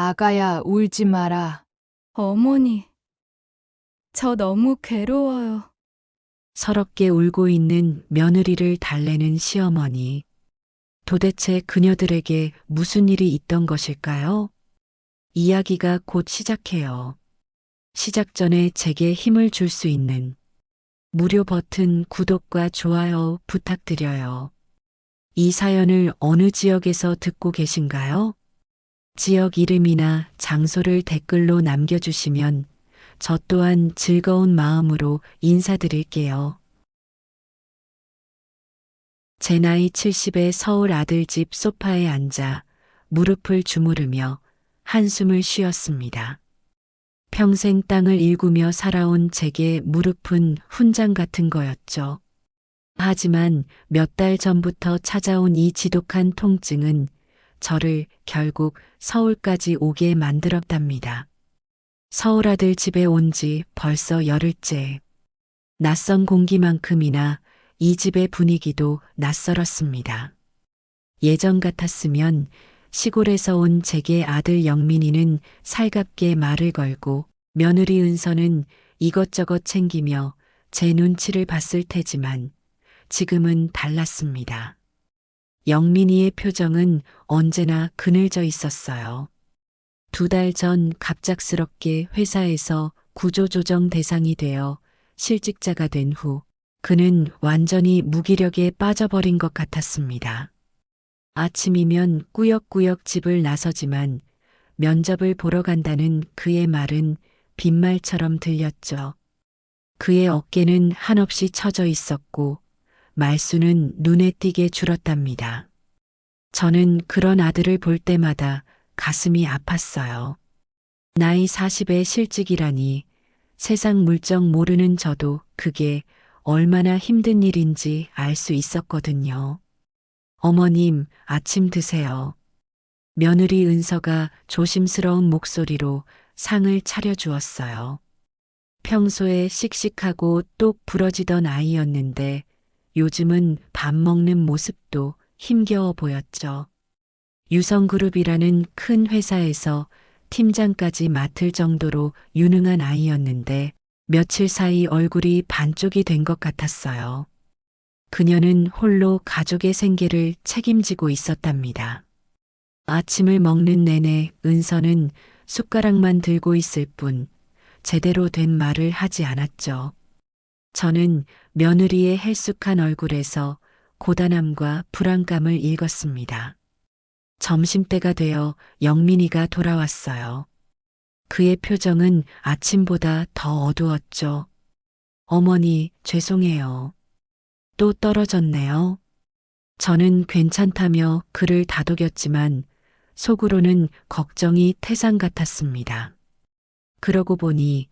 아가야, 울지 마라. 어머니, 저 너무 괴로워요. 서럽게 울고 있는 며느리를 달래는 시어머니. 도대체 그녀들에게 무슨 일이 있던 것일까요? 이야기가 곧 시작해요. 시작 전에 제게 힘을 줄 수 있는 무료 버튼 구독과 좋아요 부탁드려요. 이 사연을 어느 지역에서 듣고 계신가요? 지역 이름이나 장소를 댓글로 남겨주시면 저 또한 즐거운 마음으로 인사드릴게요. 제 나이 70의 서울 아들집 소파에 앉아 무릎을 주무르며 한숨을 쉬었습니다. 평생 땅을 일구며 살아온 제게 무릎은 훈장 같은 거였죠. 하지만 몇 달 전부터 찾아온 이 지독한 통증은 저를 결국 서울까지 오게 만들었답니다. 서울 아들 집에 온 지 벌써 열흘째. 낯선 공기만큼이나 이 집의 분위기도 낯설었습니다. 예전 같았으면 시골에서 온 제게 아들 영민이는 살갑게 말을 걸고 며느리 은서는 이것저것 챙기며 제 눈치를 봤을 테지만 지금은 달랐습니다. 영민이의 표정은 언제나 그늘져 있었어요. 2달 전 갑작스럽게 회사에서 구조조정 대상이 되어 실직자가 된 후 그는 완전히 무기력에 빠져버린 것 같았습니다. 아침이면 꾸역꾸역 집을 나서지만 면접을 보러 간다는 그의 말은 빈말처럼 들렸죠. 그의 어깨는 한없이 처져 있었고 말수는 눈에 띄게 줄었답니다. 저는 그런 아들을 볼 때마다 가슴이 아팠어요. 나이 40의 실직이라니 세상 물정 모르는 저도 그게 얼마나 힘든 일인지 알 수 있었거든요. 어머님, 아침 드세요. 며느리 은서가 조심스러운 목소리로 상을 차려주었어요. 평소에 씩씩하고 똑 부러지던 아이였는데 요즘은 밥 먹는 모습도 힘겨워 보였죠. 유성그룹이라는 큰 회사에서 팀장까지 맡을 정도로 유능한 아이였는데 며칠 사이 얼굴이 반쪽이 된 것 같았어요. 그녀는 홀로 가족의 생계를 책임지고 있었답니다. 아침을 먹는 내내 은서는 숟가락만 들고 있을 뿐 제대로 된 말을 하지 않았죠. 저는 며느리의 헬쑥한 얼굴에서 고단함과 불안감을 읽었습니다. 점심때가 되어 영민이가 돌아왔어요. 그의 표정은 아침보다 더 어두웠죠. 어머니, 죄송해요. 또 떨어졌네요. 저는 괜찮다며 그를 다독였지만 속으로는 걱정이 태산 같았습니다. 그러고 보니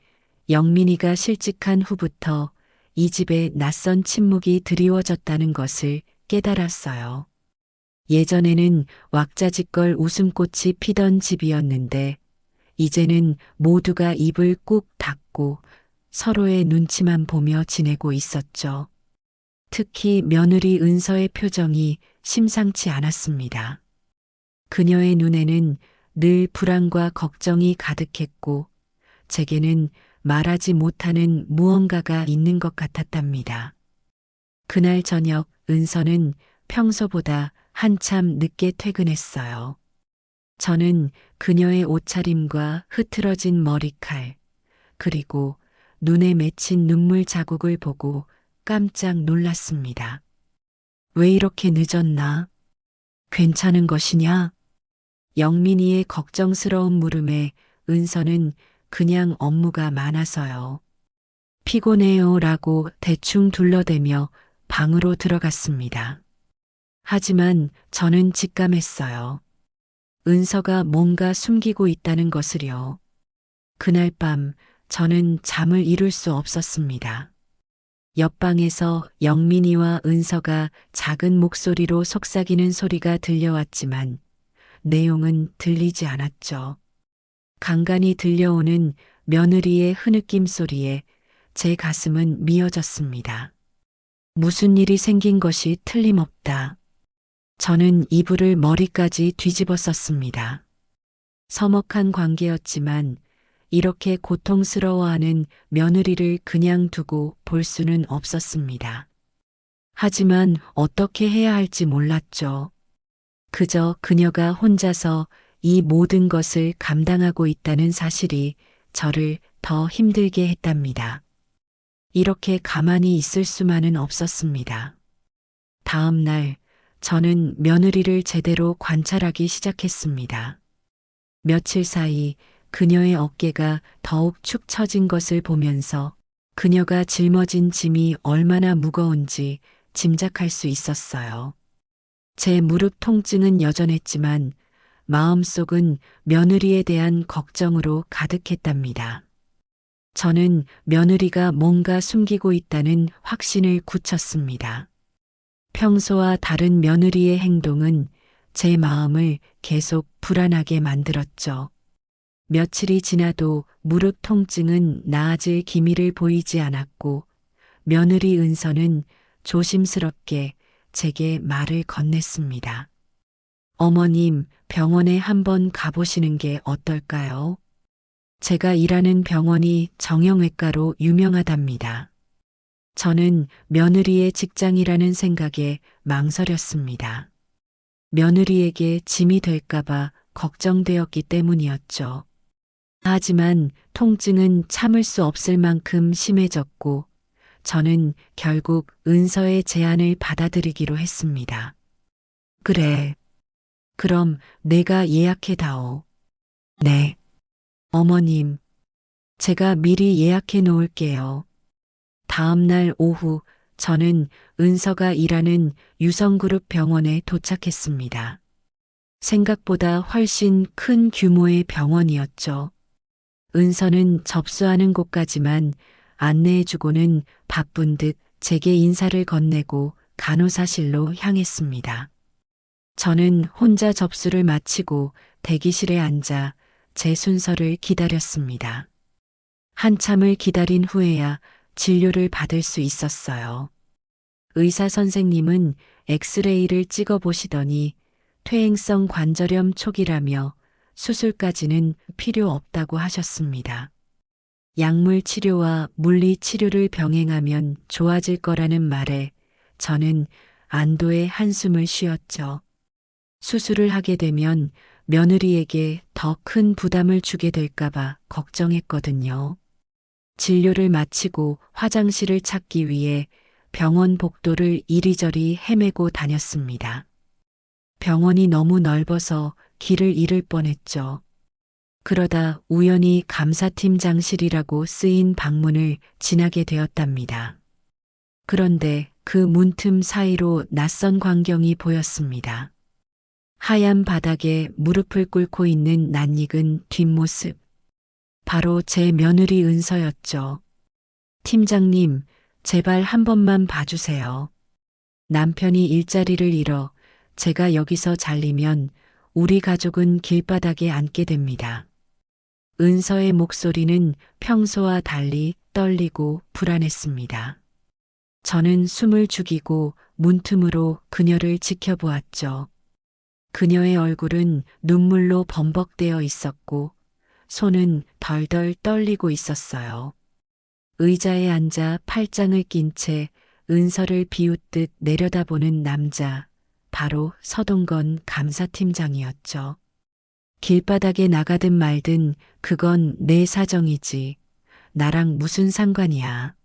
영민이가 실직한 후부터 이 집에 낯선 침묵이 드리워졌다는 것을 깨달았어요. 예전에는 왁자지껄 웃음꽃이 피던 집이었는데 이제는 모두가 입을 꾹 닫고 서로의 눈치만 보며 지내고 있었죠. 특히 며느리 은서의 표정이 심상치 않았습니다. 그녀의 눈에는 늘 불안과 걱정이 가득했고 제게는 말하지 못하는 무언가가 있는 것 같았답니다. 그날 저녁 은서는 평소보다 한참 늦게 퇴근했어요. 저는 그녀의 옷차림과 흐트러진 머리칼, 그리고 눈에 맺힌 눈물 자국을 보고 깜짝 놀랐습니다. 왜 이렇게 늦었나? 괜찮은 것이냐? 영민이의 걱정스러운 물음에 은서는 그냥 업무가 많아서요. 피곤해요 라고 대충 둘러대며 방으로 들어갔습니다. 하지만 저는 직감했어요. 은서가 뭔가 숨기고 있다는 것을요. 그날 밤 저는 잠을 이룰 수 없었습니다. 옆방에서 영민이와 은서가 작은 목소리로 속삭이는 소리가 들려왔지만 내용은 들리지 않았죠. 간간이 들려오는 며느리의 흐느낌 소리에 제 가슴은 미어졌습니다. 무슨 일이 생긴 것이 틀림없다. 저는 이불을 머리까지 뒤집어 썼습니다. 서먹한 관계였지만 이렇게 고통스러워하는 며느리를 그냥 두고 볼 수는 없었습니다. 하지만 어떻게 해야 할지 몰랐죠. 그저 그녀가 혼자서 이 모든 것을 감당하고 있다는 사실이 저를 더 힘들게 했답니다. 이렇게 가만히 있을 수만은 없었습니다. 다음 날 저는 며느리를 제대로 관찰하기 시작했습니다. 며칠 사이 그녀의 어깨가 더욱 축 처진 것을 보면서 그녀가 짊어진 짐이 얼마나 무거운지 짐작할 수 있었어요. 제 무릎 통증은 여전했지만 마음속은 며느리에 대한 걱정으로 가득했답니다. 저는 며느리가 뭔가 숨기고 있다는 확신을 굳혔습니다. 평소와 다른 며느리의 행동은 제 마음을 계속 불안하게 만들었죠. 며칠이 지나도 무릎 통증은 나아질 기미를 보이지 않았고 며느리 은서는 조심스럽게 제게 말을 건넸습니다. 어머님, 병원에 한번 가보시는 게 어떨까요? 제가 일하는 병원이 정형외과로 유명하답니다. 저는 며느리의 직장이라는 생각에 망설였습니다. 며느리에게 짐이 될까봐 걱정되었기 때문이었죠. 하지만 통증은 참을 수 없을 만큼 심해졌고 저는 결국 은서의 제안을 받아들이기로 했습니다. 그래. 그럼 내가 예약해다오. 네. 어머님, 제가 미리 예약해 놓을게요. 다음 날 오후 저는 은서가 일하는 유성그룹 병원에 도착했습니다. 생각보다 훨씬 큰 규모의 병원이었죠. 은서는 접수하는 곳까지만 안내해주고는 바쁜 듯 제게 인사를 건네고 간호사실로 향했습니다. 저는 혼자 접수를 마치고 대기실에 앉아 제 순서를 기다렸습니다. 한참을 기다린 후에야 진료를 받을 수 있었어요. 의사 선생님은 엑스레이를 찍어 보시더니 퇴행성 관절염 초기라며 수술까지는 필요 없다고 하셨습니다. 약물 치료와 물리 치료를 병행하면 좋아질 거라는 말에 저는 안도의 한숨을 쉬었죠. 수술을 하게 되면 며느리에게 더 큰 부담을 주게 될까봐 걱정했거든요. 진료를 마치고 화장실을 찾기 위해 병원 복도를 이리저리 헤매고 다녔습니다. 병원이 너무 넓어서 길을 잃을 뻔했죠. 그러다 우연히 감사팀장실이라고 쓰인 방문을 지나게 되었답니다. 그런데 그 문틈 사이로 낯선 광경이 보였습니다. 하얀 바닥에 무릎을 꿇고 있는 낯익은 뒷모습. 바로 제 며느리 은서였죠. 팀장님, 제발 한 번만 봐주세요. 남편이 일자리를 잃어 제가 여기서 잘리면 우리 가족은 길바닥에 앉게 됩니다. 은서의 목소리는 평소와 달리 떨리고 불안했습니다. 저는 숨을 죽이고 문틈으로 그녀를 지켜보았죠. 그녀의 얼굴은 눈물로 범벅되어 있었고 손은 덜덜 떨리고 있었어요. 의자에 앉아 팔짱을 낀 채 은서를 비웃듯 내려다보는 남자, 바로 서동건 감사팀장이었죠. 길바닥에 나가든 말든 그건 내 사정이지. 나랑 무슨 상관이야.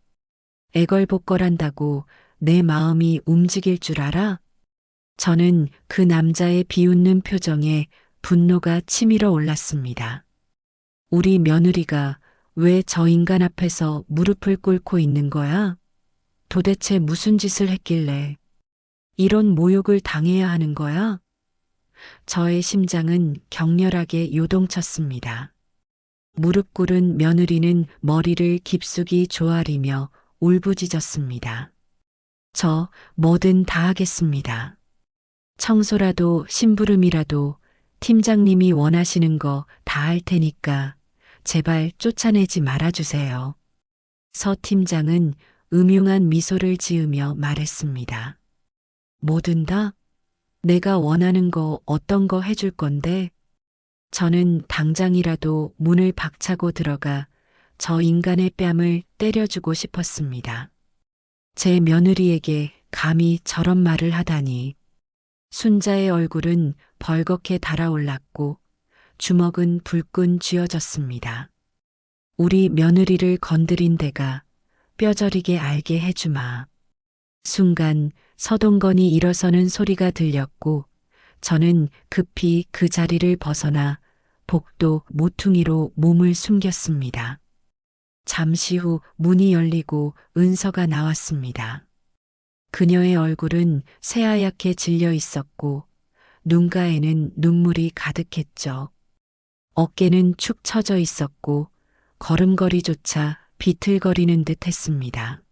애걸복걸한다고 내 마음이 움직일 줄 알아? 저는 그 남자의 비웃는 표정에 분노가 치밀어 올랐습니다. 우리 며느리가 왜 저 인간 앞에서 무릎을 꿇고 있는 거야? 도대체 무슨 짓을 했길래 이런 모욕을 당해야 하는 거야? 저의 심장은 격렬하게 요동쳤습니다. 무릎 꿇은 며느리는 머리를 깊숙이 조아리며 울부짖었습니다. 저 뭐든 다 하겠습니다. 청소라도 심부름이라도 팀장님이 원하시는 거 다 할 테니까 제발 쫓아내지 말아주세요. 서 팀장은 음흉한 미소를 지으며 말했습니다. 뭐든 다? 내가 원하는 거 어떤 거 해줄 건데? 저는 당장이라도 문을 박차고 들어가 저 인간의 뺨을 때려주고 싶었습니다. 제 며느리에게 감히 저런 말을 하다니. 순자의 얼굴은 벌겋게 달아올랐고 주먹은 불끈 쥐어졌습니다. 우리 며느리를 건드린 데가 뼈저리게 알게 해주마. 순간 서동건이 일어서는 소리가 들렸고 저는 급히 그 자리를 벗어나 복도 모퉁이로 몸을 숨겼습니다. 잠시 후 문이 열리고 은서가 나왔습니다. 그녀의 얼굴은 새하얗게 질려 있었고 눈가에는 눈물이 가득했죠. 어깨는 축 처져 있었고 걸음걸이조차 비틀거리는 듯 했습니다.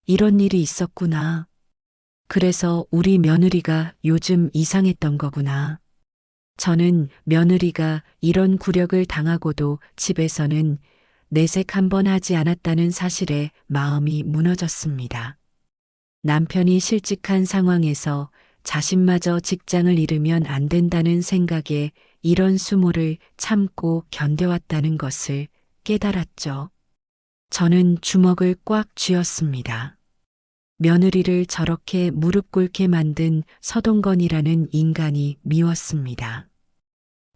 이런 일이 있었구나. 그래서 우리 며느리가 요즘 이상했던 거구나. 저는 며느리가 이런 굴욕을 당하고도 집에서는 내색 한 번 하지 않았다는 사실에 마음이 무너졌습니다. 남편이 실직한 상황에서 자신마저 직장을 잃으면 안 된다는 생각에 이런 수모를 참고 견뎌왔다는 것을 깨달았죠. 저는 주먹을 꽉 쥐었습니다. 며느리를 저렇게 무릎 꿇게 만든 서동건이라는 인간이 미웠습니다.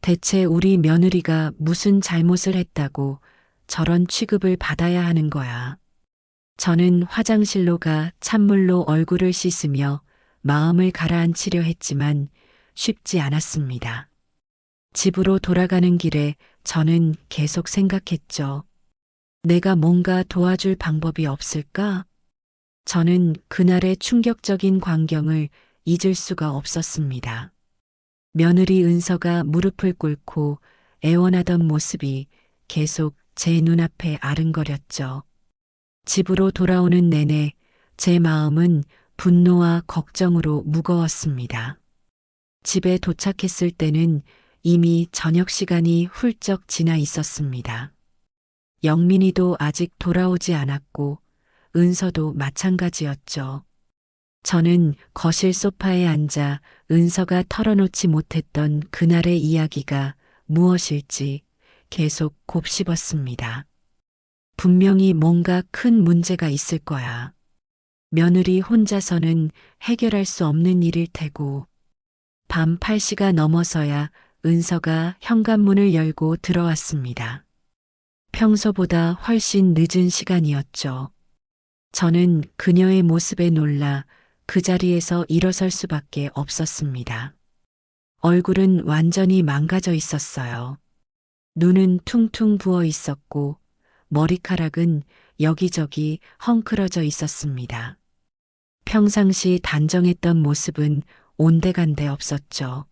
대체 우리 며느리가 무슨 잘못을 했다고 저런 취급을 받아야 하는 거야. 저는 화장실로 가 찬물로 얼굴을 씻으며 마음을 가라앉히려 했지만 쉽지 않았습니다. 집으로 돌아가는 길에 저는 계속 생각했죠. 내가 뭔가 도와줄 방법이 없을까? 저는 그날의 충격적인 광경을 잊을 수가 없었습니다. 며느리 은서가 무릎을 꿇고 애원하던 모습이 계속 제 눈앞에 아른거렸죠. 집으로 돌아오는 내내 제 마음은 분노와 걱정으로 무거웠습니다. 집에 도착했을 때는 이미 저녁 시간이 훌쩍 지나 있었습니다. 영민이도 아직 돌아오지 않았고 은서도 마찬가지였죠. 저는 거실 소파에 앉아 은서가 털어놓지 못했던 그날의 이야기가 무엇일지 계속 곱씹었습니다. 분명히 뭔가 큰 문제가 있을 거야. 며느리 혼자서는 해결할 수 없는 일일 테고. 밤 8시가 넘어서야 은서가 현관문을 열고 들어왔습니다. 평소보다 훨씬 늦은 시간이었죠. 저는 그녀의 모습에 놀라 그 자리에서 일어설 수밖에 없었습니다. 얼굴은 완전히 망가져 있었어요. 눈은 퉁퉁 부어 있었고 머리카락은 여기저기 헝클어져 있었습니다. 평상시 단정했던 모습은 온데간데 없었죠.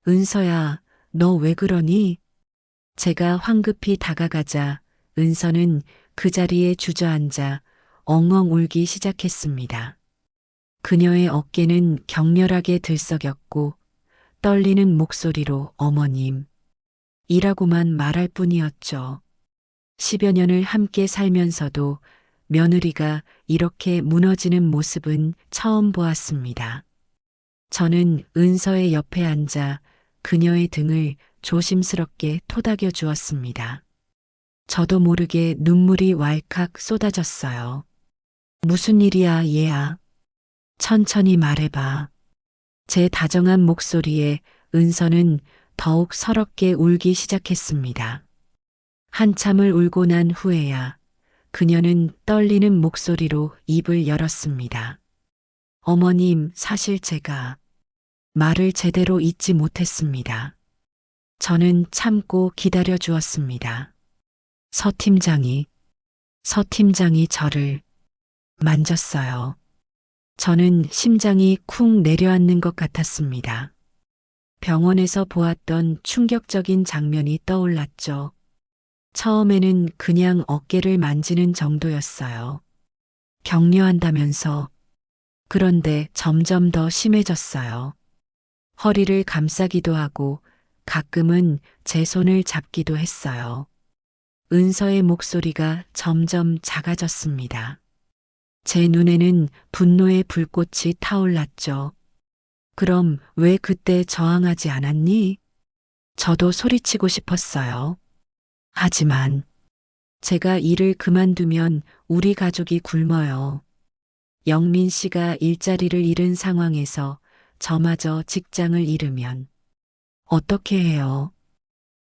은서야, 너 왜 그러니? 제가 황급히 다가가자 은서는 그 자리에 주저앉아 엉엉 울기 시작했습니다. 그녀의 어깨는 격렬하게 들썩였고 떨리는 목소리로 어머님, 이라고만 말할 뿐이었죠. 10여 년을 함께 살면서도 며느리가 이렇게 무너지는 모습은 처음 보았습니다. 저는 은서의 옆에 앉아 그녀의 등을 조심스럽게 토닥여 주었습니다. 저도 모르게 눈물이 왈칵 쏟아졌어요. 무슨 일이야, 얘야? 천천히 말해봐. 제 다정한 목소리에 은서는 더욱 서럽게 울기 시작했습니다. 한참을 울고 난 후에야 그녀는 떨리는 목소리로 입을 열었습니다. 어머님, 사실 제가 말을 제대로 잇지 못했습니다. 저는 참고 기다려 주었습니다. 서 팀장이 저를 만졌어요. 저는 심장이 쿵 내려앉는 것 같았습니다. 병원에서 보았던 충격적인 장면이 떠올랐죠. 처음에는 그냥 어깨를 만지는 정도였어요. 격려한다면서. 그런데 점점 더 심해졌어요. 허리를 감싸기도 하고 가끔은 제 손을 잡기도 했어요. 은서의 목소리가 점점 작아졌습니다. 제 눈에는 분노의 불꽃이 타올랐죠. 그럼 왜 그때 저항하지 않았니? 저도 소리치고 싶었어요. 하지만 제가 일을 그만두면 우리 가족이 굶어요. 영민 씨가 일자리를 잃은 상황에서 저마저 직장을 잃으면 어떻게 해요?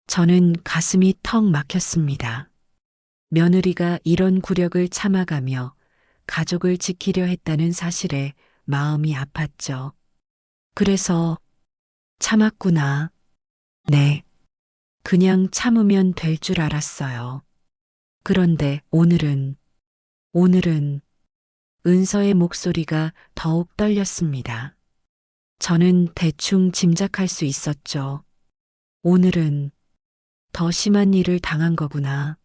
저는 가슴이 턱 막혔습니다. 며느리가 이런 굴욕을 참아가며 가족을 지키려 했다는 사실에 마음이 아팠죠. 그래서 참았구나. 네. 그냥 참으면 될 줄 알았어요. 그런데 오늘은 은서의 목소리가 더욱 떨렸습니다. 저는 대충 짐작할 수 있었죠. 오늘은 더 심한 일을 당한 거구나.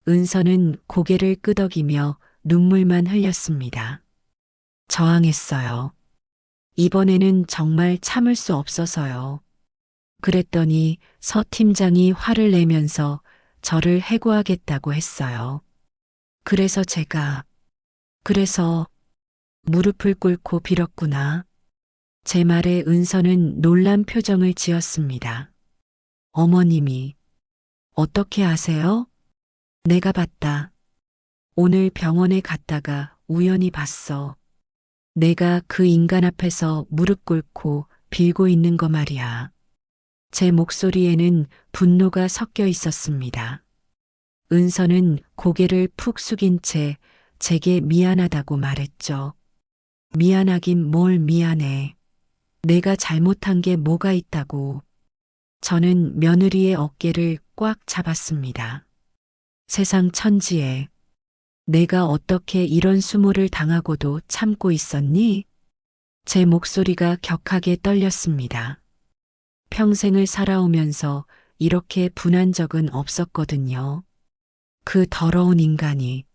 은서는 고개를 끄덕이며 눈물만 흘렸습니다. 저항했어요. 이번에는 정말 참을 수 없어서요. 그랬더니 서 팀장이 화를 내면서 저를 해고하겠다고 했어요. 그래서 무릎을 꿇고 빌었구나. 제 말에 은서는 놀란 표정을 지었습니다. 어머님이 어떻게 아세요? 내가 봤다. 오늘 병원에 갔다가 우연히 봤어. 내가 그 인간 앞에서 무릎 꿇고 빌고 있는 거 말이야. 제 목소리에는 분노가 섞여 있었습니다. 은서는 고개를 푹 숙인 채 제게 미안하다고 말했죠. 미안하긴 뭘 미안해. 내가 잘못한 게 뭐가 있다고. 저는 며느리의 어깨를 꽉 잡았습니다. 세상 천지에 내가 어떻게 이런 수모를 당하고도 참고 있었니? 제 목소리가 격하게 떨렸습니다. 평생을 살아오면서 이렇게 분한 적은 없었거든요. 그 더러운 인간이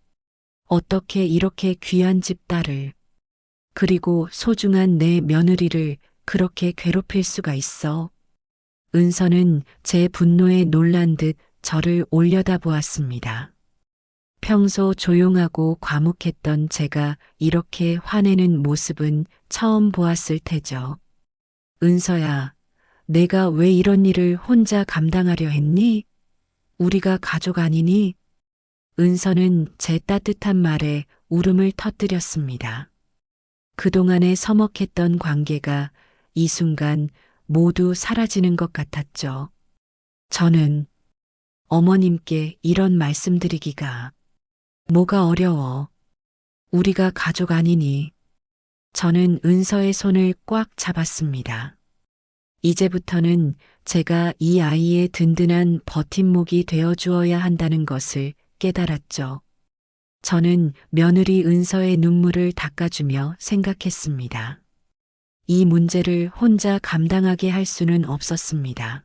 어떻게 이렇게 귀한 집 딸을 그리고 소중한 내 며느리를 그렇게 괴롭힐 수가 있어? 은서는 제 분노에 놀란 듯 저를 올려다보았습니다. 평소 조용하고 과묵했던 제가 이렇게 화내는 모습은 처음 보았을 테죠. 은서야, 내가 왜 이런 일을 혼자 감당하려 했니? 우리가 가족 아니니? 은서는 제 따뜻한 말에 울음을 터뜨렸습니다. 그동안의 서먹했던 관계가 이 순간 모두 사라지는 것 같았죠. 저는 어머님께 이런 말씀드리기가 뭐가 어려워. 우리가 가족 아니니. 저는 은서의 손을 꽉 잡았습니다. 이제부터는 제가 이 아이의 든든한 버팀목이 되어 주어야 한다는 것을 깨달았죠. 저는 며느리 은서의 눈물을 닦아주며 생각했습니다. 이 문제를 혼자 감당하게 할 수는 없었습니다.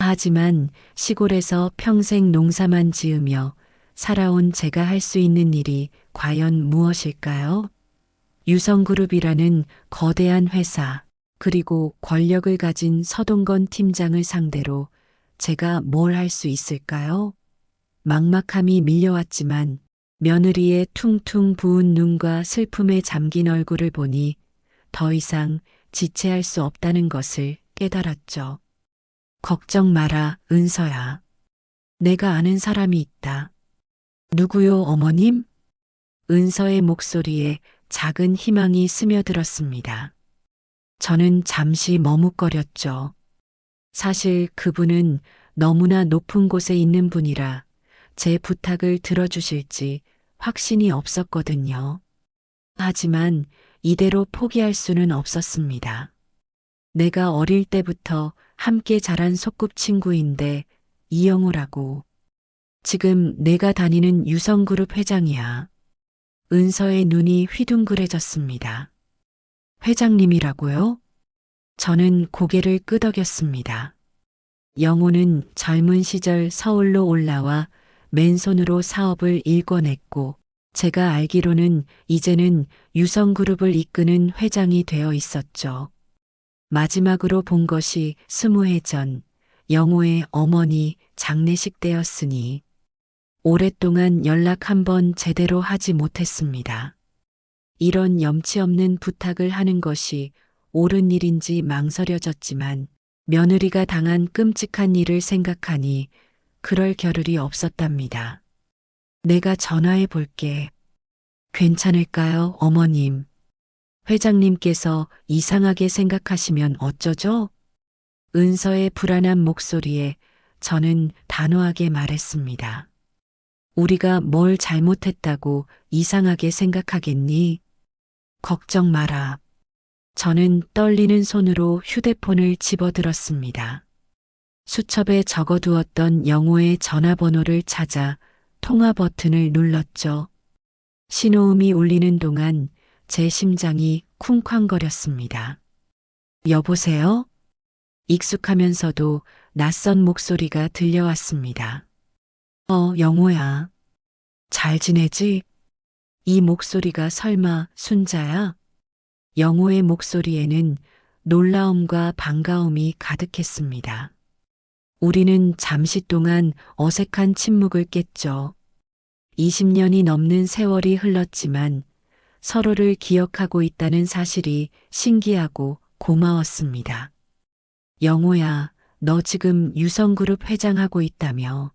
하지만 시골에서 평생 농사만 지으며 살아온 제가 할 수 있는 일이 과연 무엇일까요? 유성그룹이라는 거대한 회사, 그리고 권력을 가진 서동건 팀장을 상대로 제가 뭘 할 수 있을까요? 막막함이 밀려왔지만 며느리의 퉁퉁 부은 눈과 슬픔에 잠긴 얼굴을 보니 더 이상 지체할 수 없다는 것을 깨달았죠. 걱정 마라, 은서야. 내가 아는 사람이 있다. 누구요, 어머님? 은서의 목소리에 작은 희망이 스며들었습니다. 저는 잠시 머뭇거렸죠. 사실 그분은 너무나 높은 곳에 있는 분이라 제 부탁을 들어주실지 확신이 없었거든요. 하지만 이대로 포기할 수는 없었습니다. 내가 어릴 때부터 함께 자란 소꿉친구인데 이영우라고. 지금 내가 다니는 유성그룹 회장이야. 은서의 눈이 휘둥그레졌습니다. 회장님이라고요? 저는 고개를 끄덕였습니다. 영우는 젊은 시절 서울로 올라와 맨손으로 사업을 일궈냈고 제가 알기로는 이제는 유성그룹을 이끄는 회장이 되어 있었죠. 마지막으로 본 것이 20해 전 영우의 어머니 장례식 때였으니 오랫동안 연락 한 번 제대로 하지 못했습니다. 이런 염치 없는 부탁을 하는 것이 옳은 일인지 망설여졌지만 며느리가 당한 끔찍한 일을 생각하니 그럴 겨를이 없었답니다. 내가 전화해 볼게. 괜찮을까요, 어머님? 회장님께서 이상하게 생각하시면 어쩌죠? 은서의 불안한 목소리에 저는 단호하게 말했습니다. 우리가 뭘 잘못했다고 이상하게 생각하겠니? 걱정 마라. 저는 떨리는 손으로 휴대폰을 집어들었습니다. 수첩에 적어두었던 영호의 전화번호를 찾아 통화 버튼을 눌렀죠. 신호음이 울리는 동안 제 심장이 쿵쾅거렸습니다. 여보세요? 익숙하면서도 낯선 목소리가 들려왔습니다. 영호야. 잘 지내지? 이 목소리가 설마 순자야? 영호의 목소리에는 놀라움과 반가움이 가득했습니다. 우리는 잠시 동안 어색한 침묵을 깼죠. 20년이 넘는 세월이 흘렀지만 서로를 기억하고 있다는 사실이 신기하고 고마웠습니다. 영호야, 너 지금 유성그룹 회장하고 있다며.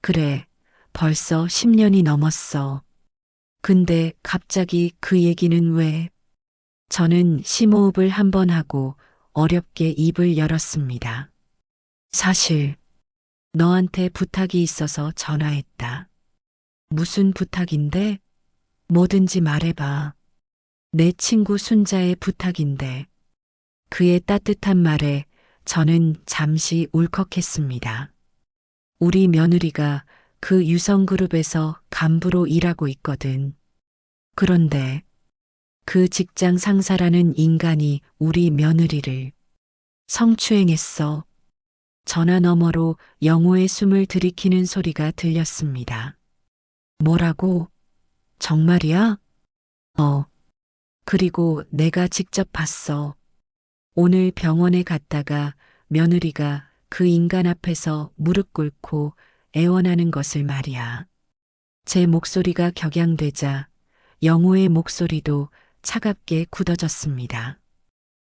그래, 벌써 10년이 넘었어. 근데 갑자기 그 얘기는 왜? 저는 심호흡을 한 번 하고 어렵게 입을 열었습니다. 사실, 너한테 부탁이 있어서 전화했다. 무슨 부탁인데? 뭐든지 말해봐. 내 친구 순자의 부탁인데. 그의 따뜻한 말에 저는 잠시 울컥했습니다. 우리 며느리가 그 유성그룹에서 간부로 일하고 있거든. 그런데 그 직장 상사라는 인간이 우리 며느리를 성추행했어. 전화 너머로 영호의 숨을 들이키는 소리가 들렸습니다. 뭐라고? 정말이야? 그리고 내가 직접 봤어. 오늘 병원에 갔다가 며느리가 그 인간 앞에서 무릎 꿇고 애원하는 것을 말이야. 제 목소리가 격양되자 영호의 목소리도 차갑게 굳어졌습니다.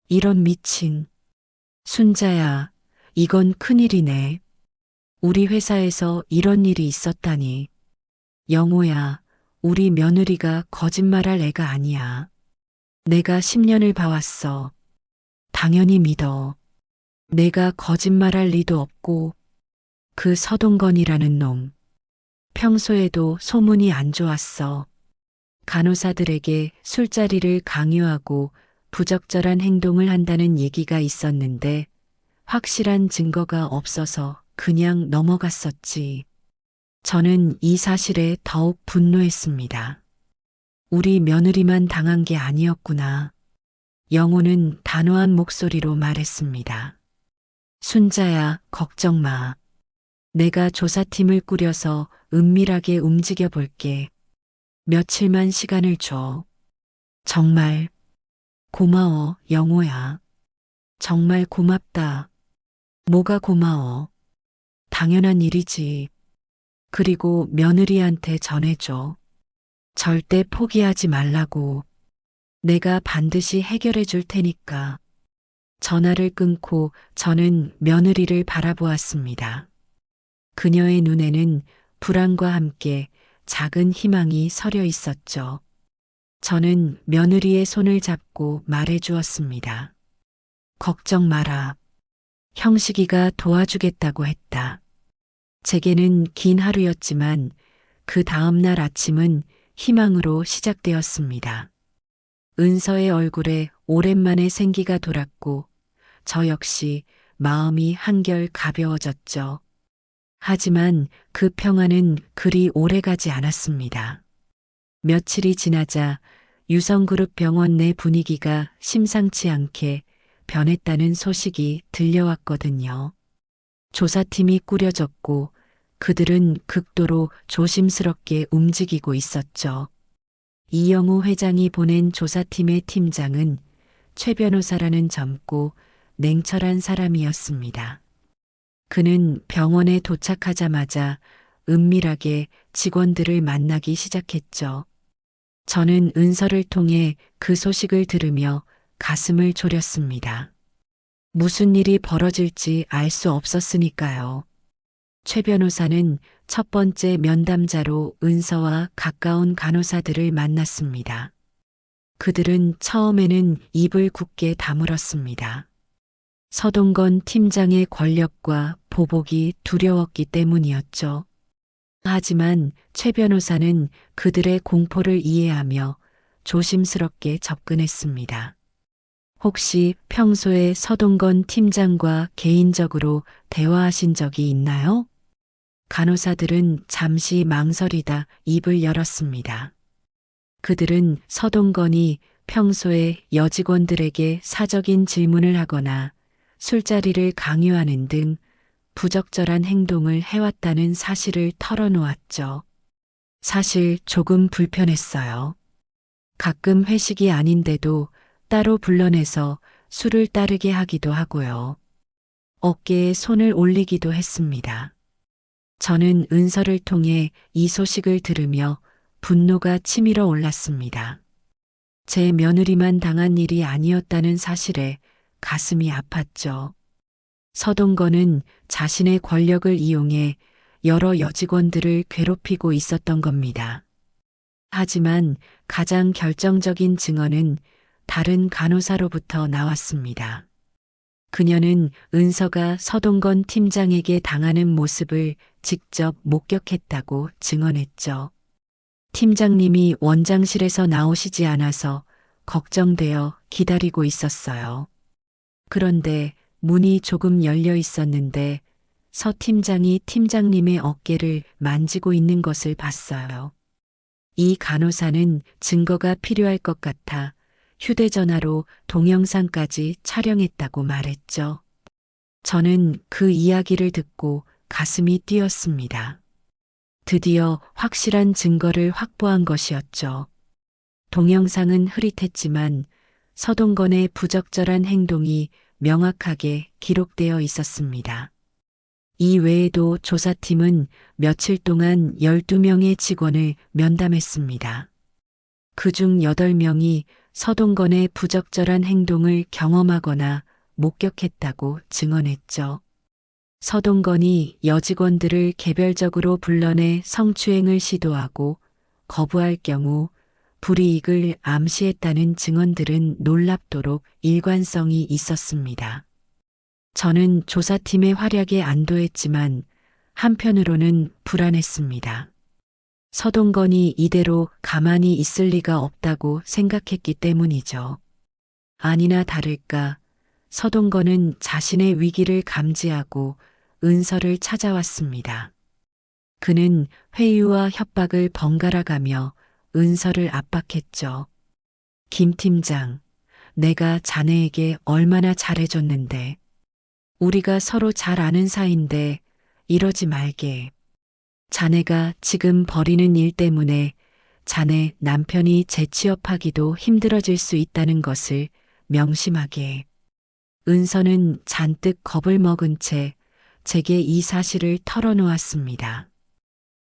이런 미친. 순자야, 이건 큰일이네. 우리 회사에서 이런 일이 있었다니. 영호야, 우리 며느리가 거짓말할 애가 아니야. 내가 10년을 봐왔어. 당연히 믿어. 내가 거짓말할 리도 없고 그 서동건이라는 놈. 평소에도 소문이 안 좋았어. 간호사들에게 술자리를 강요하고 부적절한 행동을 한다는 얘기가 있었는데 확실한 증거가 없어서 그냥 넘어갔었지. 저는 이 사실에 더욱 분노했습니다. 우리 며느리만 당한 게 아니었구나. 영호는 단호한 목소리로 말했습니다. 순자야, 걱정 마. 내가 조사팀을 꾸려서 은밀하게 움직여 볼게. 며칠만 시간을 줘. 정말 고마워, 영호야. 정말 고맙다. 뭐가 고마워. 당연한 일이지. 그리고 며느리한테 전해줘. 절대 포기하지 말라고. 내가 반드시 해결해 줄 테니까. 전화를 끊고 저는 며느리를 바라보았습니다. 그녀의 눈에는 불안과 함께 작은 희망이 서려 있었죠. 저는 며느리의 손을 잡고 말해 주었습니다. 걱정 마라. 형식이가 도와주겠다고 했다. 제게는 긴 하루였지만 그 다음 날 아침은 희망으로 시작되었습니다. 은서의 얼굴에 오랜만에 생기가 돌았고 저 역시 마음이 한결 가벼워졌죠. 하지만 그 평화는 그리 오래가지 않았습니다. 며칠이 지나자 유성그룹 병원 내 분위기가 심상치 않게 변했다는 소식이 들려왔거든요. 조사팀이 꾸려졌고 그들은 극도로 조심스럽게 움직이고 있었죠. 이영우 회장이 보낸 조사팀의 팀장은 최 변호사라는 젊고 냉철한 사람이었습니다. 그는 병원에 도착하자마자 은밀하게 직원들을 만나기 시작했죠. 저는 은서를 통해 그 소식을 들으며 가슴을 졸였습니다. 무슨 일이 벌어질지 알 수 없었으니까요. 최 변호사는 첫 번째 면담자로 은서와 가까운 간호사들을 만났습니다. 그들은 처음에는 입을 굳게 다물었습니다. 서동건 팀장의 권력과 보복이 두려웠기 때문이었죠. 하지만 최 변호사는 그들의 공포를 이해하며 조심스럽게 접근했습니다. 혹시 평소에 서동건 팀장과 개인적으로 대화하신 적이 있나요? 간호사들은 잠시 망설이다 입을 열었습니다. 그들은 서동건이 평소에 여직원들에게 사적인 질문을 하거나 술자리를 강요하는 등 부적절한 행동을 해왔다는 사실을 털어놓았죠. 사실 조금 불편했어요. 가끔 회식이 아닌데도 따로 불러내서 술을 따르게 하기도 하고요. 어깨에 손을 올리기도 했습니다. 저는 은서를 통해 이 소식을 들으며 분노가 치밀어 올랐습니다. 제 며느리만 당한 일이 아니었다는 사실에 가슴이 아팠죠. 서동건은 자신의 권력을 이용해 여러 여직원들을 괴롭히고 있었던 겁니다. 하지만 가장 결정적인 증언은 다른 간호사로부터 나왔습니다. 그녀는 은서가 서동건 팀장에게 당하는 모습을 직접 목격했다고 증언했죠. 팀장님이 원장실에서 나오시지 않아서 걱정되어 기다리고 있었어요. 그런데 문이 조금 열려 있었는데 서 팀장이 팀장님의 어깨를 만지고 있는 것을 봤어요. 이 간호사는 증거가 필요할 것 같아 휴대전화로 동영상까지 촬영했다고 말했죠. 저는 그 이야기를 듣고 가슴이 뛰었습니다. 드디어 확실한 증거를 확보한 것이었죠. 동영상은 흐릿했지만 서동건의 부적절한 행동이 명확하게 기록되어 있었습니다. 이 외에도 조사팀은 며칠 동안 12명의 직원을 면담했습니다. 그중 8명이 서동건의 부적절한 행동을 경험하거나 목격했다고 증언했죠. 서동건이 여직원들을 개별적으로 불러내 성추행을 시도하고 거부할 경우 불이익을 암시했다는 증언들은 놀랍도록 일관성이 있었습니다. 저는 조사팀의 활약에 안도했지만 한편으로는 불안했습니다. 서동건이 이대로 가만히 있을 리가 없다고 생각했기 때문이죠. 아니나 다를까 서동건은 자신의 위기를 감지하고 은서를 찾아왔습니다. 그는 회유와 협박을 번갈아 가며 은서를 압박했죠. 김 팀장, 내가 자네에게 얼마나 잘해줬는데. 우리가 서로 잘 아는 사이인데 이러지 말게. 자네가 지금 벌이는 일 때문에 자네 남편이 재취업하기도 힘들어질 수 있다는 것을 명심하게. 은서는 잔뜩 겁을 먹은 채 제게 이 사실을 털어놓았습니다.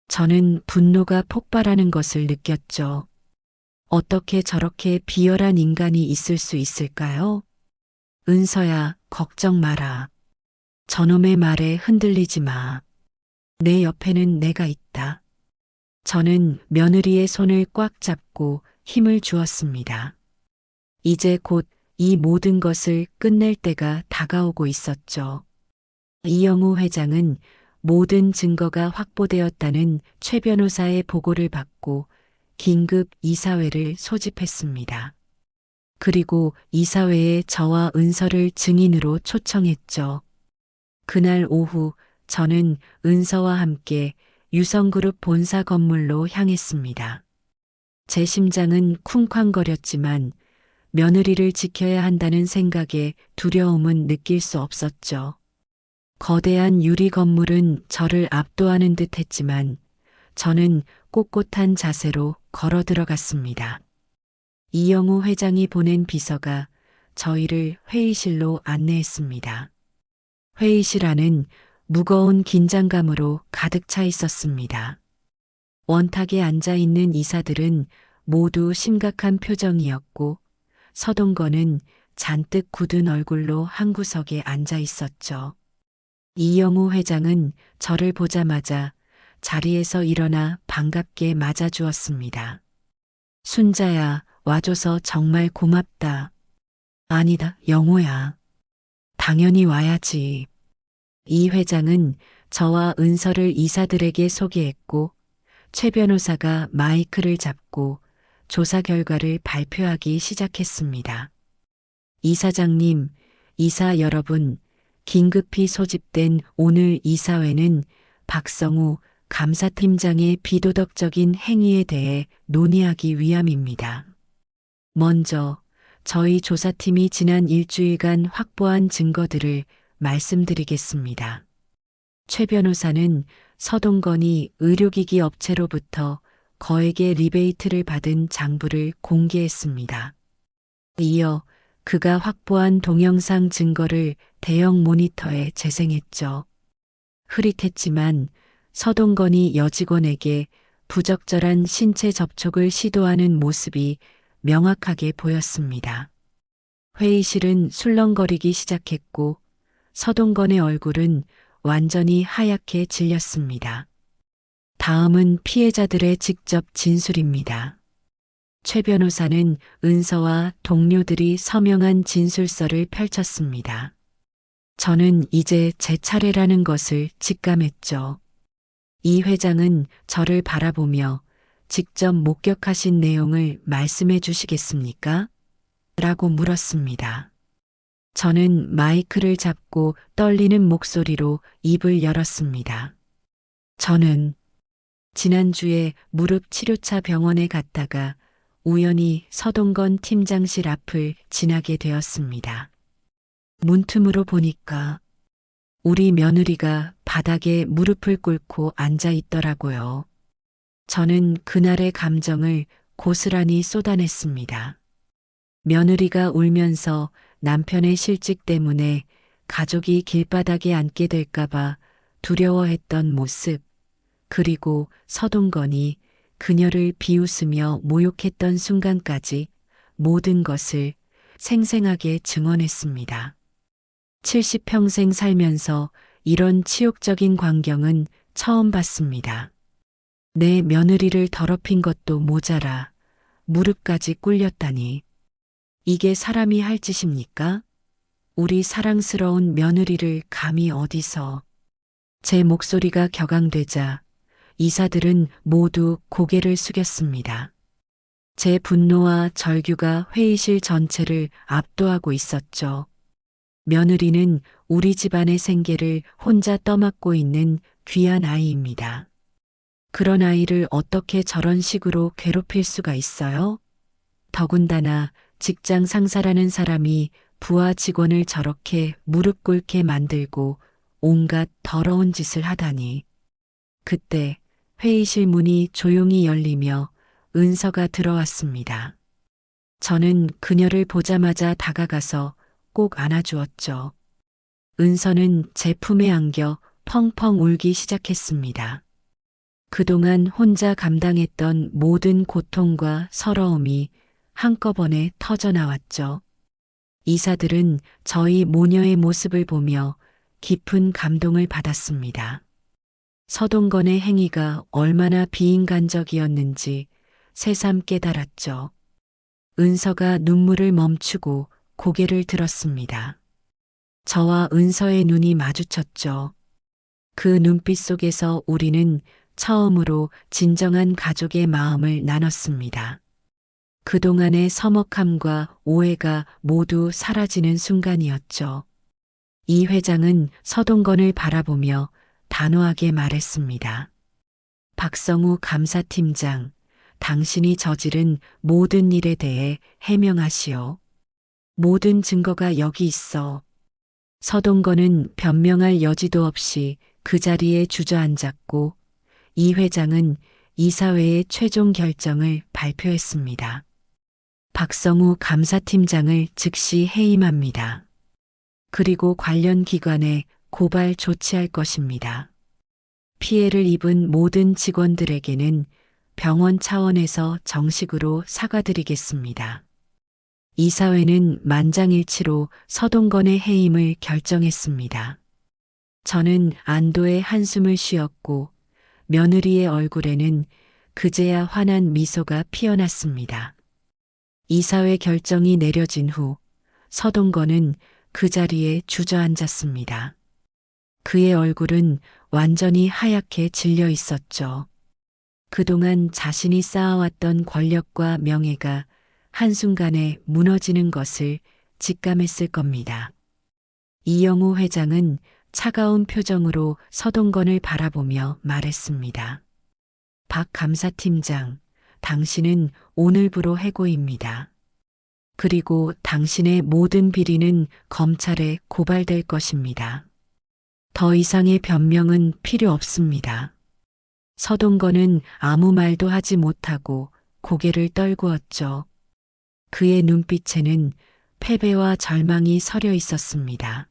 저는 분노가 폭발하는 것을 느꼈죠. 어떻게 저렇게 비열한 인간이 있을 수 있을까요? 은서야, 걱정 마라. 저놈의 말에 흔들리지 마. 내 옆에는 내가 있다. 저는 며느리의 손을 꽉 잡고 힘을 주었습니다. 이제 곧 이 모든 것을 끝낼 때가 다가오고 있었죠. 이영우 회장은 모든 증거가 확보되었다는 최 변호사의 보고를 받고 긴급 이사회를 소집했습니다. 그리고 이사회에 저와 은서를 증인으로 초청했죠. 그날 오후 저는 은서와 함께 유성그룹 본사 건물로 향했습니다. 제 심장은 쿵쾅거렸지만 며느리를 지켜야 한다는 생각에 두려움은 느낄 수 없었죠. 거대한 유리 건물은 저를 압도하는 듯 했지만 저는 꼿꼿한 자세로 걸어 들어갔습니다. 이영우 회장이 보낸 비서가 저희를 회의실로 안내했습니다. 회의실 안은 무거운 긴장감으로 가득 차 있었습니다. 원탁에 앉아 있는 이사들은 모두 심각한 표정이었고 서동건은 잔뜩 굳은 얼굴로 한 구석에 앉아 있었죠. 이영우 회장은 저를 보자마자 자리에서 일어나 반갑게 맞아주었습니다. 순자야, 와줘서 정말 고맙다. 아니다, 영호야. 당연히 와야지. 이 회장은 저와 은서를 이사들에게 소개했고 최 변호사가 마이크를 잡고 조사 결과를 발표하기 시작했습니다. 이사장님, 이사 여러분, 긴급히 소집된 오늘 이사회는 박성우 감사팀장의 비도덕적인 행위에 대해 논의하기 위함입니다. 먼저 저희 조사팀이 지난 일주일간 확보한 증거들을 말씀드리겠습니다. 최 변호사는 서동건이 의료기기 업체로부터 거액의 리베이트를 받은 장부를 공개했습니다. 이어 그가 확보한 동영상 증거를 대형 모니터에 재생했죠. 흐릿했지만 서동건이 여직원에게 부적절한 신체 접촉을 시도하는 모습이 명확하게 보였습니다. 회의실은 술렁거리기 시작했고 서동건의 얼굴은 완전히 하얗게 질렸습니다. 다음은 피해자들의 직접 진술입니다. 최 변호사는 은서와 동료들이 서명한 진술서를 펼쳤습니다. 저는 이제 제 차례라는 것을 직감했죠. 이 회장은 저를 바라보며 직접 목격하신 내용을 말씀해 주시겠습니까? 라고 물었습니다. 저는 마이크를 잡고 떨리는 목소리로 입을 열었습니다. 저는 지난주에 무릎 치료차 병원에 갔다가 우연히 서동건 팀장실 앞을 지나게 되었습니다. 문틈으로 보니까 우리 며느리가 바닥에 무릎을 꿇고 앉아 있더라고요. 저는 그날의 감정을 고스란히 쏟아냈습니다. 며느리가 울면서 남편의 실직 때문에 가족이 길바닥에 앉게 될까봐 두려워했던 모습, 그리고 서동건이 그녀를 비웃으며 모욕했던 순간까지 모든 것을 생생하게 증언했습니다. 70평생 살면서 이런 치욕적인 광경은 처음 봤습니다. 내 며느리를 더럽힌 것도 모자라 무릎까지 꿇렸다니. 이게 사람이 할 짓입니까? 우리 사랑스러운 며느리를 감히 어디서. 제 목소리가 격앙되자 이사들은 모두 고개를 숙였습니다. 제 분노와 절규가 회의실 전체를 압도하고 있었죠. 며느리는 우리 집안의 생계를 혼자 떠맡고 있는 귀한 아이입니다. 그런 아이를 어떻게 저런 식으로 괴롭힐 수가 있어요? 더군다나 직장 상사라는 사람이 부하 직원을 저렇게 무릎 꿇게 만들고 온갖 더러운 짓을 하다니. 그때 회의실 문이 조용히 열리며 은서가 들어왔습니다. 저는 그녀를 보자마자 다가가서 꼭 안아주었죠. 은서는 제 품에 안겨 펑펑 울기 시작했습니다. 그동안 혼자 감당했던 모든 고통과 서러움이 한꺼번에 터져나왔죠. 이사들은 저희 모녀의 모습을 보며 깊은 감동을 받았습니다. 서동건의 행위가 얼마나 비인간적이었는지 새삼 깨달았죠. 은서가 눈물을 멈추고 고개를 들었습니다. 저와 은서의 눈이 마주쳤죠. 그 눈빛 속에서 우리는 처음으로 진정한 가족의 마음을 나눴습니다. 그동안의 서먹함과 오해가 모두 사라지는 순간이었죠. 이 회장은 서동건을 바라보며 단호하게 말했습니다. 박성우 감사팀장, 당신이 저지른 모든 일에 대해 해명하시오. 모든 증거가 여기 있어. 서동건은 변명할 여지도 없이 그 자리에 주저앉았고 이 회장은 이사회의 최종 결정을 발표했습니다. 박성우 감사팀장을 즉시 해임합니다. 그리고 관련 기관에 고발 조치할 것입니다. 피해를 입은 모든 직원들에게는 병원 차원에서 정식으로 사과드리겠습니다. 이사회는 만장일치로 서동건의 해임을 결정했습니다. 저는 안도의 한숨을 쉬었고 며느리의 얼굴에는 그제야 환한 미소가 피어났습니다. 이사회 결정이 내려진 후 서동건은 그 자리에 주저앉았습니다. 그의 얼굴은 완전히 하얗게 질려 있었죠. 그동안 자신이 쌓아왔던 권력과 명예가 한순간에 무너지는 것을 직감했을 겁니다. 이영우 회장은 차가운 표정으로 서동건을 바라보며 말했습니다. 박 감사팀장, 당신은 오늘부로 해고입니다. 그리고 당신의 모든 비리는 검찰에 고발될 것입니다. 더 이상의 변명은 필요 없습니다. 서동건은 아무 말도 하지 못하고 고개를 떨구었죠. 그의 눈빛에는 패배와 절망이 서려 있었습니다.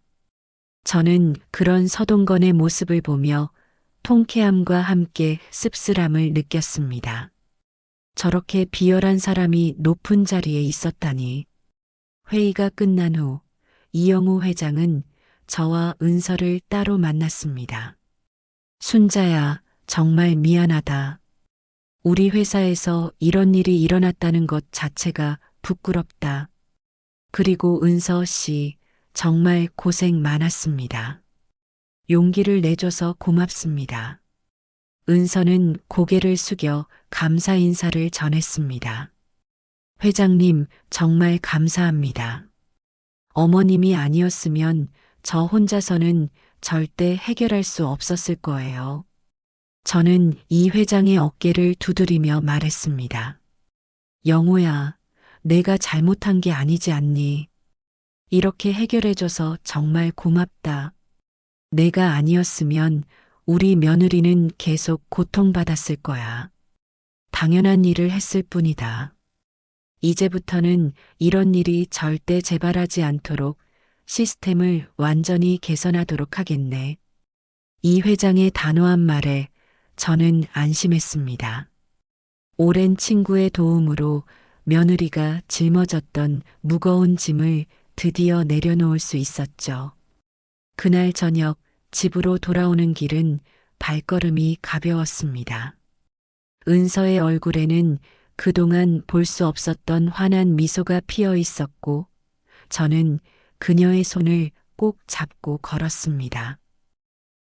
저는 그런 서동건의 모습을 보며 통쾌함과 함께 씁쓸함을 느꼈습니다. 저렇게 비열한 사람이 높은 자리에 있었다니. 회의가 끝난 후 이영우 회장은 저와 은서를 따로 만났습니다. 순자야, 정말 미안하다. 우리 회사에서 이런 일이 일어났다는 것 자체가 부끄럽다. 그리고 은서 씨, 정말 고생 많았습니다. 용기를 내줘서 고맙습니다. 은서는 고개를 숙여 감사 인사를 전했습니다. 회장님, 정말 감사합니다. 어머님이 아니었으면 저 혼자서는 절대 해결할 수 없었을 거예요. 저는 이 회장의 어깨를 두드리며 말했습니다. 영호야, 내가 잘못한 게 아니지 않니? 이렇게 해결해줘서 정말 고맙다. 내가 아니었으면 우리 며느리는 계속 고통받았을 거야. 당연한 일을 했을 뿐이다. 이제부터는 이런 일이 절대 재발하지 않도록 시스템을 완전히 개선하도록 하겠네. 이 회장의 단호한 말에 저는 안심했습니다. 오랜 친구의 도움으로 며느리가 짊어졌던 무거운 짐을 드디어 내려놓을 수 있었죠. 그날 저녁 집으로 돌아오는 길은 발걸음이 가벼웠습니다. 은서의 얼굴에는 그동안 볼 수 없었던 환한 미소가 피어 있었고 저는 그녀의 손을 꼭 잡고 걸었습니다.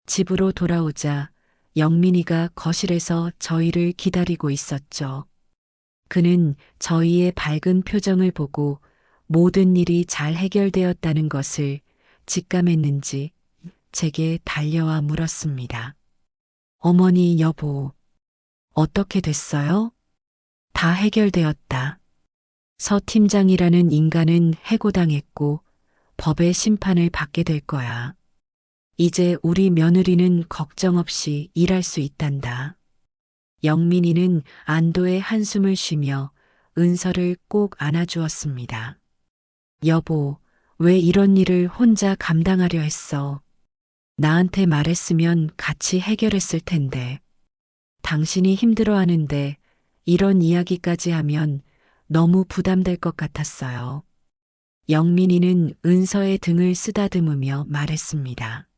집으로 돌아오자 영민이가 거실에서 저희를 기다리고 있었죠. 그는 저희의 밝은 표정을 보고 모든 일이 잘 해결되었다는 것을 직감했는지 제게 달려와 물었습니다. 어머니, 여보, 어떻게 됐어요? 다 해결되었다. 서 팀장이라는 인간은 해고당했고 법의 심판을 받게 될 거야. 이제 우리 며느리는 걱정 없이 일할 수 있단다. 영민이는 안도의 한숨을 쉬며 은서를 꼭 안아주었습니다. 여보, 왜 이런 일을 혼자 감당하려 했어? 나한테 말했으면 같이 해결했을 텐데. 당신이 힘들어하는데 이런 이야기까지 하면 너무 부담될 것 같았어요. 영민이는 은서의 등을 쓰다듬으며 말했습니다.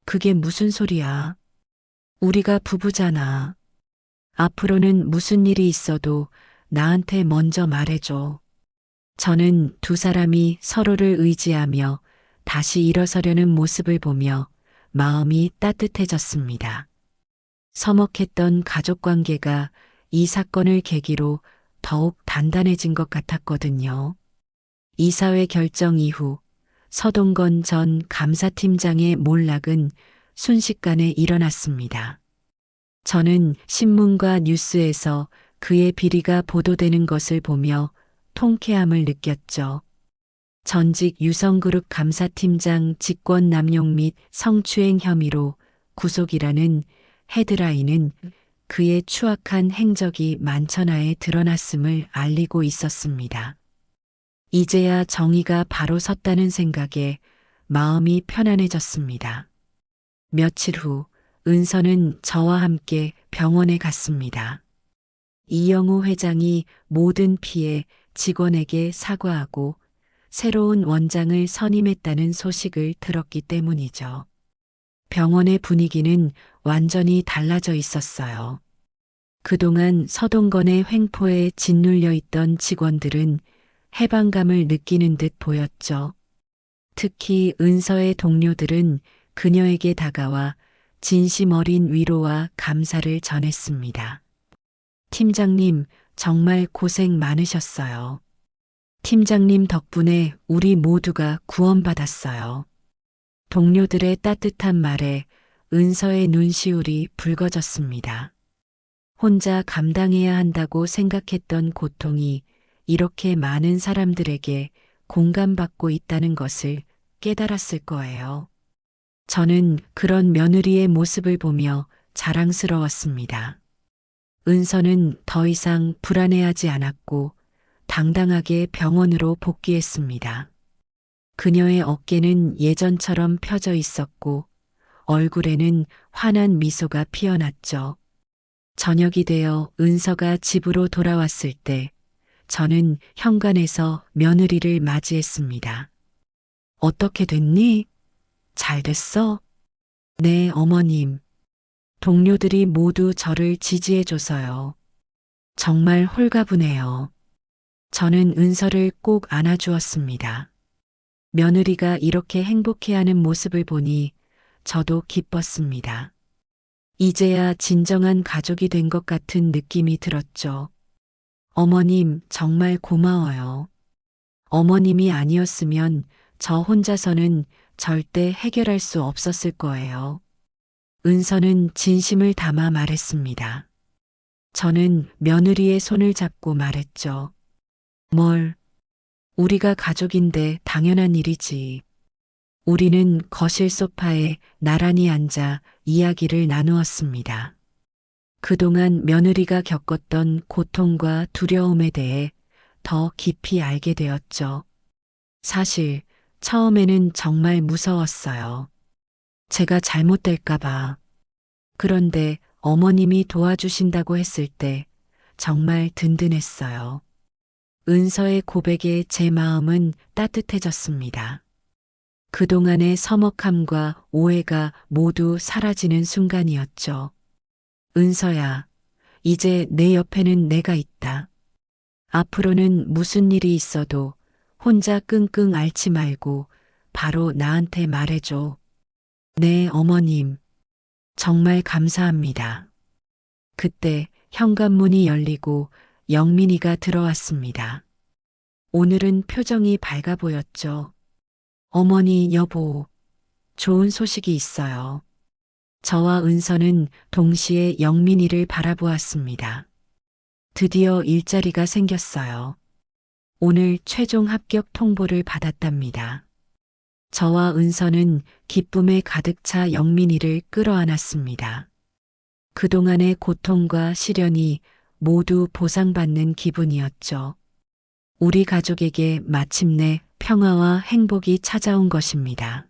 그게 무슨 소리야? 우리가 부부잖아. 앞으로는 무슨 일이 있어도 나한테 먼저 말해줘. 저는 두 사람이 서로를 의지하며 다시 일어서려는 모습을 보며 마음이 따뜻해졌습니다. 서먹했던 가족 관계가 이 사건을 계기로 더욱 단단해진 것 같았거든요. 이사회 결정 이후 서동건 전 감사팀장의 몰락은 순식간에 일어났습니다. 저는 신문과 뉴스에서 그의 비리가 보도되는 것을 보며 통쾌함을 느꼈죠. 전직 유성그룹 감사팀장 직권 남용 및 성추행 혐의로 구속이라는 헤드라인은 그의 추악한 행적이 만천하에 드러났음을 알리고 있었습니다. 이제야 정의가 바로 섰다는 생각에 마음이 편안해졌습니다. 며칠 후 은서는 저와 함께 병원에 갔습니다. 이영우 회장이 모든 피해 직원에게 사과하고 새로운 원장을 선임했다는 소식을 들었기 때문이죠. 병원의 분위기는 완전히 달라져 있었어요. 그동안 서동건의 횡포에 짓눌려 있던 직원들은 해방감을 느끼는 듯 보였죠. 특히 은서의 동료들은 그녀에게 다가와 진심 어린 위로와 감사를 전했습니다. 팀장님, 정말 고생 많으셨어요. 팀장님 덕분에 우리 모두가 구원받았어요. 동료들의 따뜻한 말에 은서의 눈시울이 붉어졌습니다. 혼자 감당해야 한다고 생각했던 고통이 이렇게 많은 사람들에게 공감받고 있다는 것을 깨달았을 거예요. 저는 그런 며느리의 모습을 보며 자랑스러웠습니다. 은서는 더 이상 불안해하지 않았고 당당하게 병원으로 복귀했습니다. 그녀의 어깨는 예전처럼 펴져 있었고 얼굴에는 환한 미소가 피어났죠. 저녁이 되어 은서가 집으로 돌아왔을 때 저는 현관에서 며느리를 맞이했습니다. 어떻게 됐니? 잘 됐어? 네, 어머님. 동료들이 모두 저를 지지해줘서요. 정말 홀가분해요. 저는 은서를 꼭 안아주었습니다. 며느리가 이렇게 행복해하는 모습을 보니 저도 기뻤습니다. 이제야 진정한 가족이 된 것 같은 느낌이 들었죠. 어머님, 정말 고마워요. 어머님이 아니었으면 저 혼자서는 절대 해결할 수 없었을 거예요. 은서는 진심을 담아 말했습니다. 저는 며느리의 손을 잡고 말했죠. 뭘? 우리가 가족인데 당연한 일이지. 우리는 거실 소파에 나란히 앉아 이야기를 나누었습니다. 그동안 며느리가 겪었던 고통과 두려움에 대해 더 깊이 알게 되었죠. 사실 처음에는 정말 무서웠어요. 제가 잘못될까봐. 그런데 어머님이 도와주신다고 했을 때 정말 든든했어요. 은서의 고백에 제 마음은 따뜻해졌습니다. 그동안의 서먹함과 오해가 모두 사라지는 순간이었죠. 은서야, 이제 내 옆에는 내가 있다. 앞으로는 무슨 일이 있어도 혼자 끙끙 앓지 말고 바로 나한테 말해줘. 네, 어머님. 정말 감사합니다. 그때 현관문이 열리고 영민이가 들어왔습니다. 오늘은 표정이 밝아 보였죠. 어머니, 여보, 좋은 소식이 있어요. 저와 은서는 동시에 영민이를 바라보았습니다. 드디어 일자리가 생겼어요. 오늘 최종 합격 통보를 받았답니다. 저와 은서는 기쁨에 가득 차 영민이를 끌어안았습니다. 그동안의 고통과 시련이 모두 보상받는 기분이었죠. 우리 가족에게 마침내 평화와 행복이 찾아온 것입니다.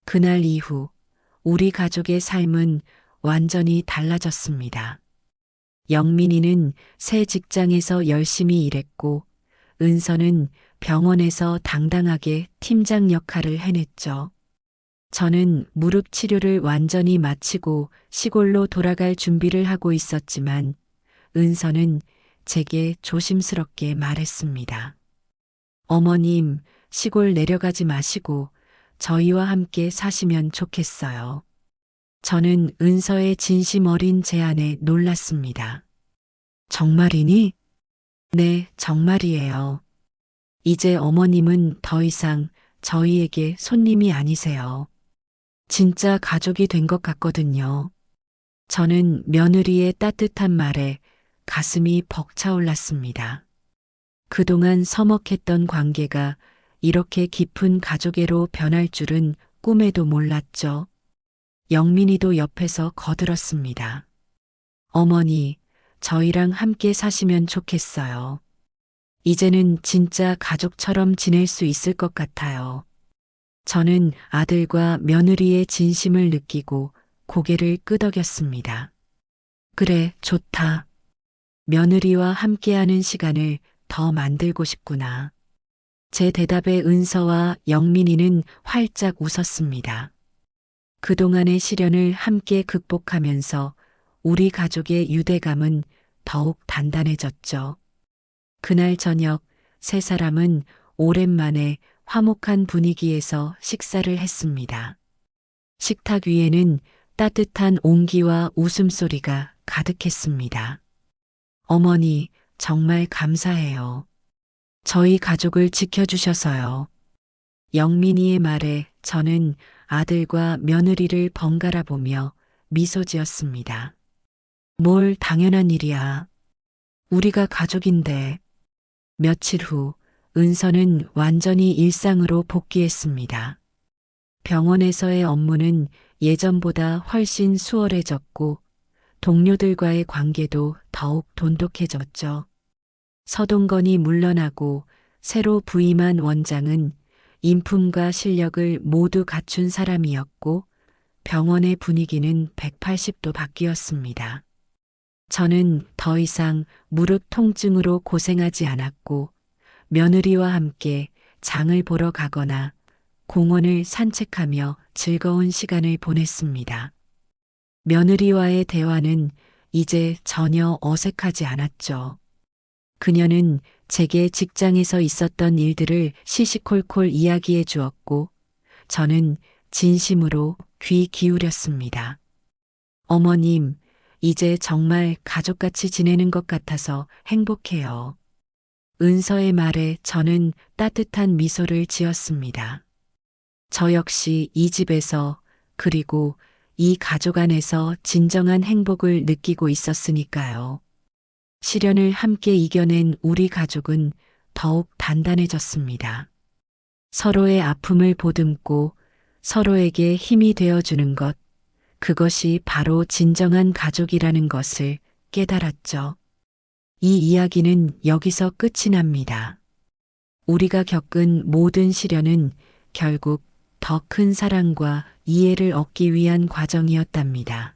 그날 이후 우리 가족의 삶은 완전히 달라졌습니다. 영민이는 새 직장에서 열심히 일했고 은서는 병원에서 당당하게 팀장 역할을 해냈죠. 저는 무릎 치료를 완전히 마치고 시골로 돌아갈 준비를 하고 있었지만 은서는 제게 조심스럽게 말했습니다. 어머님, 시골 내려가지 마시고 저희와 함께 사시면 좋겠어요. 저는 은서의 진심 어린 제안에 놀랐습니다. 정말이니? 네, 정말이에요. 이제 어머님은 더 이상 저희에게 손님이 아니세요. 진짜 가족이 된 것 같거든요. 저는 며느리의 따뜻한 말에 가슴이 벅차올랐습니다. 그동안 서먹했던 관계가 이렇게 깊은 가족애로 변할 줄은 꿈에도 몰랐죠. 영민이도 옆에서 거들었습니다. 어머니, 저희랑 함께 사시면 좋겠어요. 이제는 진짜 가족처럼 지낼 수 있을 것 같아요. 저는 아들과 며느리의 진심을 느끼고 고개를 끄덕였습니다. 그래, 좋다. 며느리와 함께하는 시간을 더 만들고 싶구나. 제 대답에 은서와 영민이는 활짝 웃었습니다. 그동안의 시련을 함께 극복하면서 우리 가족의 유대감은 더욱 단단해졌죠. 그날 저녁 세 사람은 오랜만에 화목한 분위기에서 식사를 했습니다. 식탁 위에는 따뜻한 온기와 웃음소리가 가득했습니다. 어머니, 정말 감사해요. 저희 가족을 지켜주셔서요. 영민이의 말에 저는 아들과 며느리를 번갈아 보며 미소 지었습니다. 뭘 당연한 일이야. 우리가 가족인데. 며칠 후 은서는 완전히 일상으로 복귀했습니다. 병원에서의 업무는 예전보다 훨씬 수월해졌고 동료들과의 관계도 더욱 돈독해졌죠. 서동건이 물러나고 새로 부임한 원장은 인품과 실력을 모두 갖춘 사람이었고 병원의 분위기는 180도 바뀌었습니다. 저는 더 이상 무릎 통증으로 고생하지 않았고 며느리와 함께 장을 보러 가거나 공원을 산책하며 즐거운 시간을 보냈습니다. 며느리와의 대화는 이제 전혀 어색하지 않았죠. 그녀는 제게 직장에서 있었던 일들을 시시콜콜 이야기해 주었고 저는 진심으로 귀 기울였습니다. 어머님, 이제 정말 가족같이 지내는 것 같아서 행복해요. 은서의 말에 저는 따뜻한 미소를 지었습니다. 저 역시 이 집에서 그리고 이 가족 안에서 진정한 행복을 느끼고 있었으니까요. 시련을 함께 이겨낸 우리 가족은 더욱 단단해졌습니다. 서로의 아픔을 보듬고 서로에게 힘이 되어주는 것, 그것이 바로 진정한 가족이라는 것을 깨달았죠. 이 이야기는 여기서 끝이 납니다. 우리가 겪은 모든 시련은 결국 더 큰 사랑과 이해를 얻기 위한 과정이었답니다.